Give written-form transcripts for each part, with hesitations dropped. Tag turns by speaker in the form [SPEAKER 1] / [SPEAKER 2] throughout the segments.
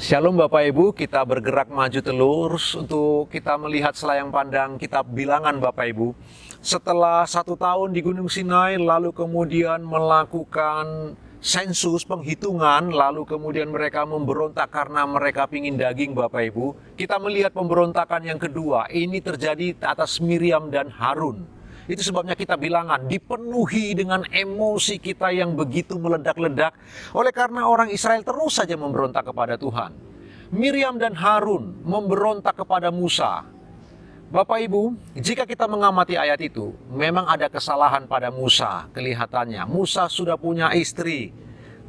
[SPEAKER 1] Shalom Bapak Ibu, kita bergerak maju terus untuk kita melihat selayang pandang kitab Bilangan Bapak Ibu. Setelah 1 tahun di Gunung Sinai, lalu kemudian melakukan sensus penghitungan, lalu kemudian mereka memberontak karena mereka pingin daging Bapak Ibu. Kita melihat pemberontakan yang kedua, ini terjadi atas Miriam dan Harun. Itu sebabnya kita Bilangan dipenuhi dengan emosi kita yang begitu meledak-ledak oleh karena orang Israel terus saja memberontak kepada Tuhan. Miriam dan Harun memberontak kepada Musa. Bapak Ibu, jika kita mengamati ayat itu, memang ada kesalahan pada Musa kelihatannya. Musa sudah punya istri,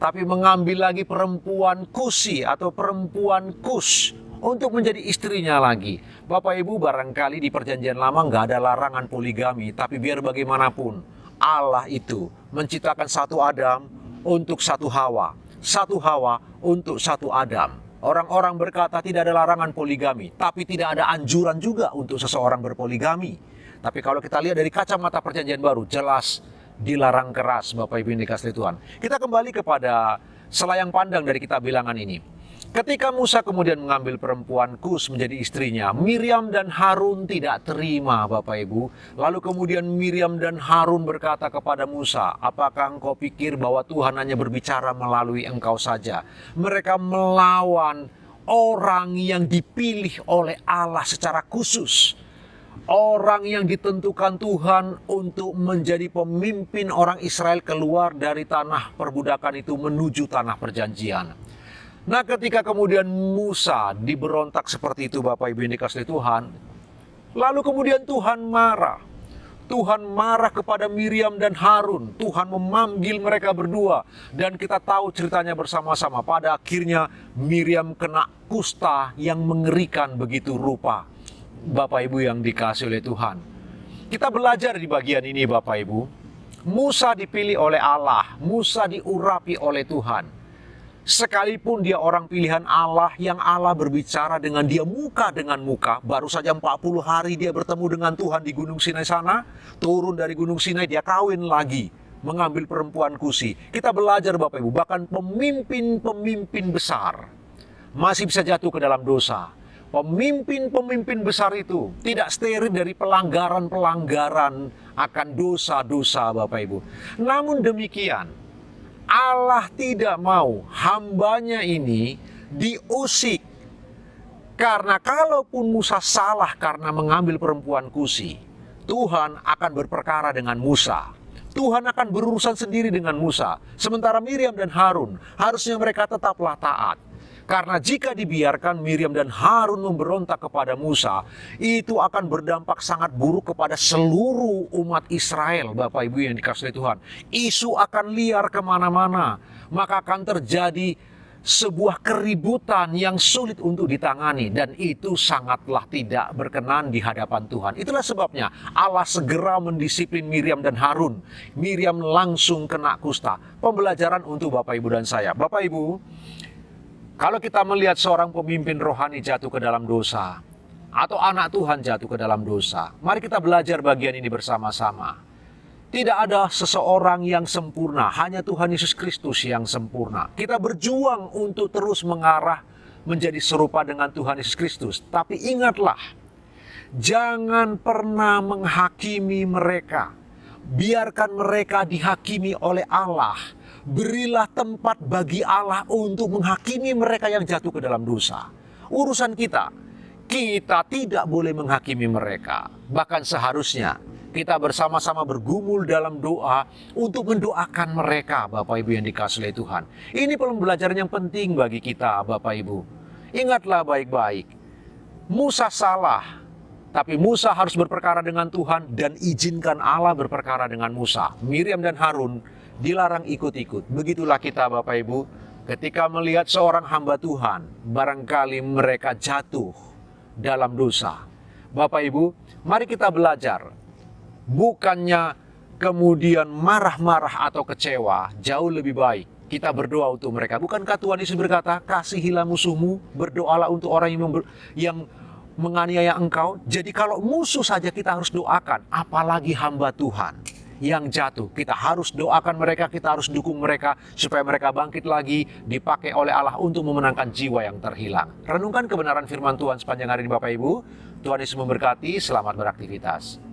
[SPEAKER 1] tapi mengambil lagi perempuan Kusi atau perempuan Kus untuk menjadi istrinya lagi. Bapak Ibu, barangkali di perjanjian lama nggak ada larangan poligami, tapi biar bagaimanapun, Allah itu menciptakan satu Adam untuk satu Hawa, satu Hawa untuk satu Adam. Orang-orang berkata tidak ada larangan poligami, tapi tidak ada anjuran juga untuk seseorang berpoligami. Tapi kalau kita lihat dari kacamata perjanjian baru, jelas dilarang keras, Bapak Ibu yang dikasihi Tuhan. Kita kembali kepada selayang pandang dari kitab Bilangan ini. Ketika Musa kemudian mengambil perempuan Kus menjadi istrinya, Miriam dan Harun tidak terima, Bapak Ibu. Lalu kemudian Miriam dan Harun berkata kepada Musa, "Apakah engkau pikir bahwa Tuhan hanya berbicara melalui engkau saja?" Mereka melawan orang yang dipilih oleh Allah secara khusus. Orang yang ditentukan Tuhan untuk menjadi pemimpin orang Israel keluar dari tanah perbudakan itu menuju tanah perjanjian. Nah, ketika kemudian Musa diberontak seperti itu, Bapak Ibu yang dikasihi Tuhan, lalu kemudian Tuhan marah. Tuhan marah kepada Miriam dan Harun. Tuhan memanggil mereka berdua. Dan kita tahu ceritanya bersama-sama. Pada akhirnya Miriam kena kusta yang mengerikan begitu rupa. Bapak Ibu yang dikasihi oleh Tuhan. Kita belajar di bagian ini, Bapak Ibu. Musa dipilih oleh Allah. Musa diurapi oleh Tuhan. Sekalipun dia orang pilihan Allah yang Allah berbicara dengan dia muka dengan muka, baru saja 40 hari dia bertemu dengan Tuhan di Gunung Sinai sana, turun dari Gunung Sinai dia kawin lagi, mengambil perempuan Kusi. Kita belajar Bapak Ibu, bahkan pemimpin-pemimpin besar masih bisa jatuh ke dalam dosa. Pemimpin-pemimpin besar itu tidak steril dari pelanggaran-pelanggaran akan dosa-dosa Bapak Ibu. Namun demikian, Allah tidak mau hambanya ini diusik. Karena kalaupun Musa salah karena mengambil perempuan Kusi, Tuhan akan berperkara dengan Musa. Tuhan akan berurusan sendiri dengan Musa. Sementara Miriam dan Harun, harusnya mereka tetaplah taat. Karena jika dibiarkan Miriam dan Harun memberontak kepada Musa, itu akan berdampak sangat buruk kepada seluruh umat Israel, Bapak Ibu yang dikasihi Tuhan. Isu akan liar kemana-mana, maka akan terjadi sebuah keributan yang sulit untuk ditangani. Dan itu sangatlah tidak berkenan di hadapan Tuhan. Itulah sebabnya Allah segera mendisiplin Miriam dan Harun. Miriam langsung kena kusta. Pembelajaran untuk Bapak Ibu dan saya. Bapak Ibu, kalau kita melihat seorang pemimpin rohani jatuh ke dalam dosa, atau anak Tuhan jatuh ke dalam dosa, mari kita belajar bagian ini bersama-sama. Tidak ada seseorang yang sempurna, hanya Tuhan Yesus Kristus yang sempurna. Kita berjuang untuk terus mengarah menjadi serupa dengan Tuhan Yesus Kristus. Tapi ingatlah, jangan pernah menghakimi mereka. Biarkan mereka dihakimi oleh Allah. Berilah tempat bagi Allah untuk menghakimi mereka yang jatuh ke dalam dosa. Urusan kita tidak boleh menghakimi mereka. Bahkan seharusnya kita bersama-sama bergumul dalam doa untuk mendoakan mereka, Bapak Ibu yang dikasihi oleh Tuhan. Ini pembelajaran yang penting bagi kita, Bapak Ibu. Ingatlah baik-baik, Musa salah, tapi Musa harus berperkara dengan Tuhan dan izinkan Allah berperkara dengan Musa. Miriam dan Harun dilarang ikut-ikut. Begitulah kita Bapak Ibu, ketika melihat seorang hamba Tuhan, barangkali mereka jatuh dalam dosa. Bapak Ibu, mari kita belajar. Bukannya kemudian marah-marah atau kecewa, jauh lebih baik kita berdoa untuk mereka. Bukankah Tuhan Yesus berkata, "Kasihilah musuhmu, berdoalah untuk orang yang menganiaya engkau." Jadi kalau musuh saja kita harus doakan, apalagi hamba Tuhan. yang jatuh. Kita harus doakan mereka, kita harus dukung mereka supaya mereka bangkit lagi, dipakai oleh Allah untuk memenangkan jiwa yang terhilang. Renungkan kebenaran firman Tuhan sepanjang hari ini Bapak Ibu. Tuhan Yesus memberkati, selamat beraktivitas.